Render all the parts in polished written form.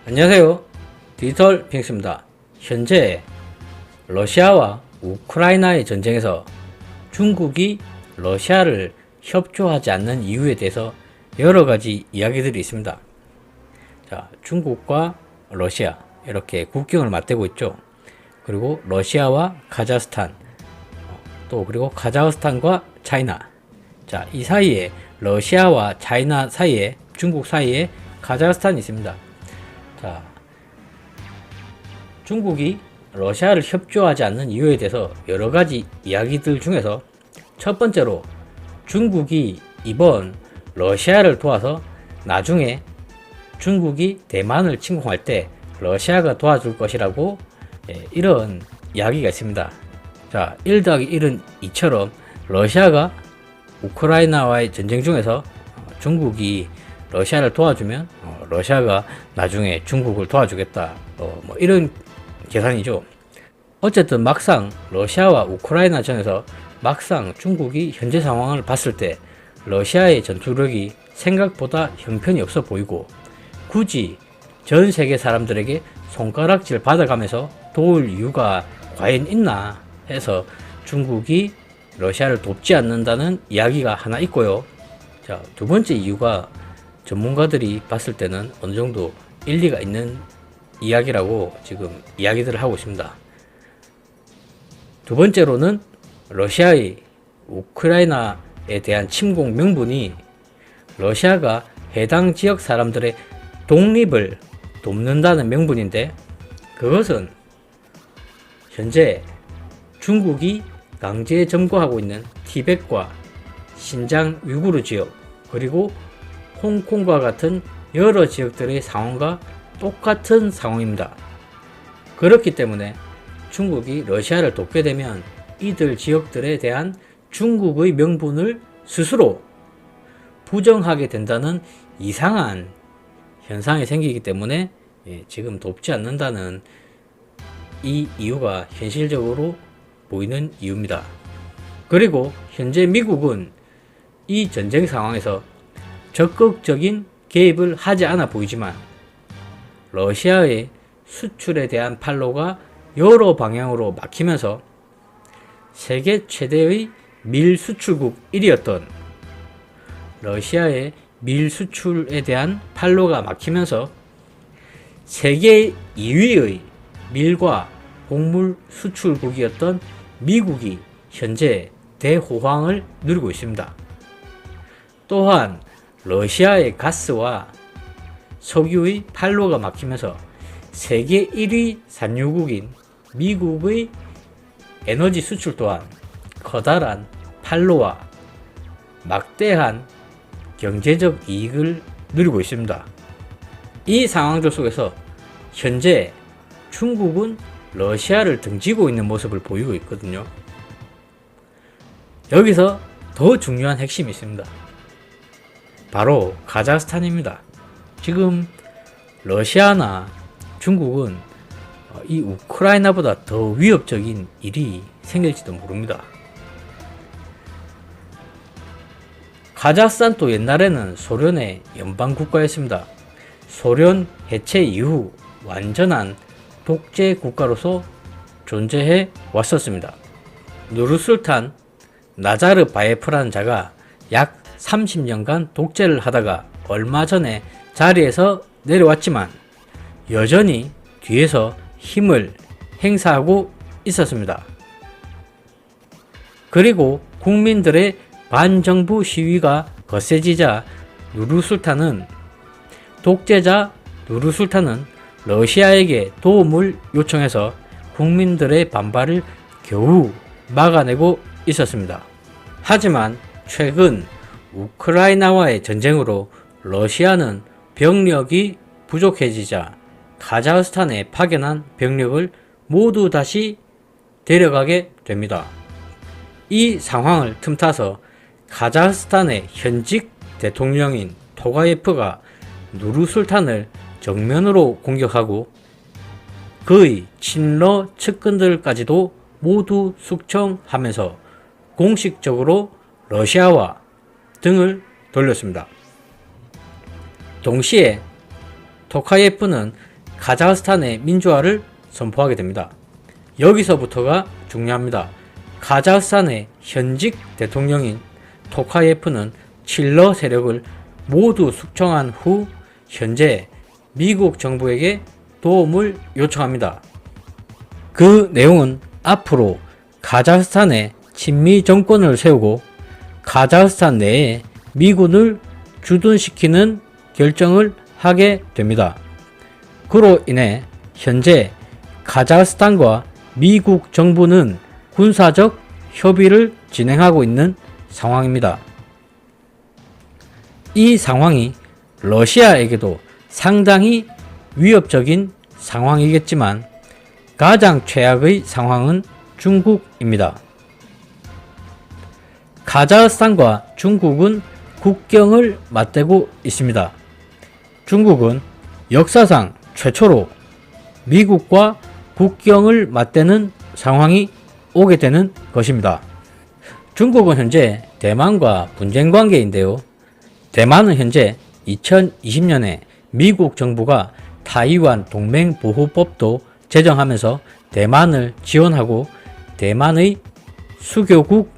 안녕하세요. 디지털 핑크스입니다. 현재 러시아와 우크라이나의 전쟁에서 중국이 러시아를 협조하지 않는 이유에 대해서 여러가지 이야기들이 있습니다. 자, 중국과 러시아 이렇게 국경을 맞대고 있죠. 그리고 러시아와 카자흐스탄, 또 그리고 카자흐스탄과 차이나. 자, 이 사이에 러시아와 차이나 사이에, 중국 사이에 카자흐스탄이 있습니다. 자, 중국이 러시아를 협조하지 않는 이유에 대해서 여러가지 이야기들 중에서 첫 번째로 중국이 이번 러시아를 도와서 나중에 중국이 대만을 침공할 때 러시아가 도와줄 것이라고 이런 이야기가 있습니다. 자, 1 더하기 1은 2처럼 러시아가 우크라이나와의 전쟁 중에서 중국이 러시아를 도와주면 러시아가 나중에 중국을 도와주겠다, 뭐 이런 계산이죠. 어쨌든 막상 러시아와 우크라이나 전에서 막상 중국이 현재 상황을 봤을 때 러시아의 전투력이 생각보다 형편이 없어 보이고 굳이 전 세계 사람들에게 손가락질 받아가면서 도울 이유가 과연 있나 해서 중국이 러시아를 돕지 않는다는 이야기가 하나 있고요. 자, 두 번째 이유가 전문가들이 봤을 때는 어느 정도 일리가 있는 이야기라고 지금 이야기들을 하고 있습니다. 두 번째로는 러시아의 우크라이나에 대한 침공 명분이 러시아가 해당 지역 사람들의 독립을 돕는다는 명분인데, 그것은 현재 중국이 강제 점거하고 있는 티벳과 신장 위구르 지역, 그리고 홍콩과 같은 여러 지역들의 상황과 똑같은 상황입니다. 그렇기 때문에 중국이 러시아를 돕게 되면 이들 지역들에 대한 중국의 명분을 스스로 부정하게 된다는 이상한 현상이 생기기 때문에 지금 돕지 않는다는 이 이유가 현실적으로 보이는 이유입니다. 그리고 현재 미국은 이 전쟁 상황에서 적극적인 개입을 하지 않아 보이지만 러시아의 수출에 대한 판로가 여러 방향으로 막히면서 세계 최대의 밀 수출국 1위였던 러시아의 밀 수출에 대한 판로가 막히면서 세계 2위의 밀과 곡물 수출국이었던 미국이 현재 대호황을 누리고 있습니다. 또한 러시아의 가스와 석유의 판로가 막히면서 세계 1위 산유국인 미국의 에너지 수출 또한 커다란 판로와 막대한 경제적 이익을 누리고 있습니다. 이 상황들 속에서 현재 중국은 러시아를 등지고 있는 모습을 보이고 있거든요. 여기서 더 중요한 핵심이 있습니다. 바로 카자흐스탄입니다. 지금 러시아나 중국은 이 우크라이나보다 더 위협적인 일이 생길지도 모릅니다. 카자흐스탄도 옛날에는 소련의 연방 국가였습니다. 소련 해체 이후 완전한 독재 국가로서 존재해 왔었습니다. 누르술탄 나자르바예프라는 자가 약 30년간 독재를 하다가 얼마 전에 자리에서 내려왔지만 여전히 뒤에서 힘을 행사하고 있었습니다. 그리고 국민들의 반정부 시위가 거세지자 독재자 누르술탄은 러시아에게 도움을 요청해서 국민들의 반발을 겨우 막아내고 있었습니다. 하지만 최근 우크라이나와의 전쟁으로 러시아는 병력이 부족해지자 카자흐스탄에 파견한 병력을 모두 다시 데려가게 됩니다. 이 상황을 틈타서 카자흐스탄의 현직 대통령인 토가예프가 누르술탄을 정면으로 공격하고 그의 친러 측근들까지도 모두 숙청하면서 공식적으로 러시아와 등을 돌렸습니다. 동시에 토카예프는 카자흐스탄의 민주화를 선포하게 됩니다. 여기서부터가 중요합니다. 카자흐스탄의 현직 대통령인 토카예프는 칠러 세력을 모두 숙청한 후 현재 미국 정부에게 도움을 요청합니다. 그 내용은 앞으로 카자흐스탄에 친미 정권을 세우고 카자흐스탄 내에 미군을 주둔시키는 결정을 하게 됩니다. 그로 인해 현재 카자흐스탄과 미국 정부는 군사적 협의를 진행하고 있는 상황입니다. 이 상황이 러시아에게도 상당히 위협적인 상황이겠지만 가장 최악의 상황은 중국입니다. 카자흐스탄과 중국은 국경을 맞대고 있습니다. 중국은 역사상 최초로 미국과 국경을 맞대는 상황이 오게 되는 것입니다. 중국은 현재 대만과 분쟁 관계인데요. 대만은 현재 2020년에 미국 정부가 타이완 동맹보호법도 제정하면서 대만을 지원하고 대만의 수교국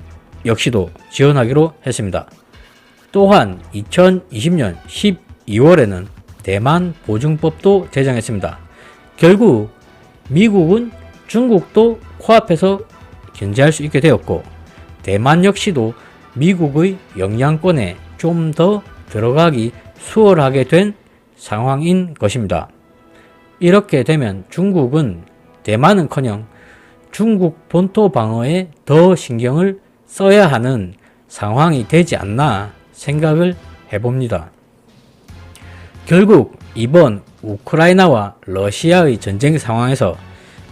역시도 지원하기로 했습니다. 또한 2020년 12월에는 대만 보증법도 제정했습니다. 결국 미국은 중국도 코앞에서 견제할 수 있게 되었고 대만 역시도 미국의 영향권에 좀 더 들어가기 수월하게 된 상황인 것입니다. 이렇게 되면 중국은 대만은커녕 중국 본토 방어에 더 신경을 써야 하는 상황이 되지 않나 생각을 해봅니다. 결국 이번 우크라이나와 러시아의 전쟁 상황에서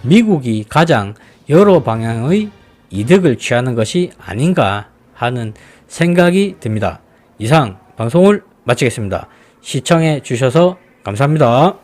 미국이 가장 여러 방향의 이득을 취하는 것이 아닌가 하는 생각이 듭니다. 이상 방송을 마치겠습니다. 시청해 주셔서 감사합니다.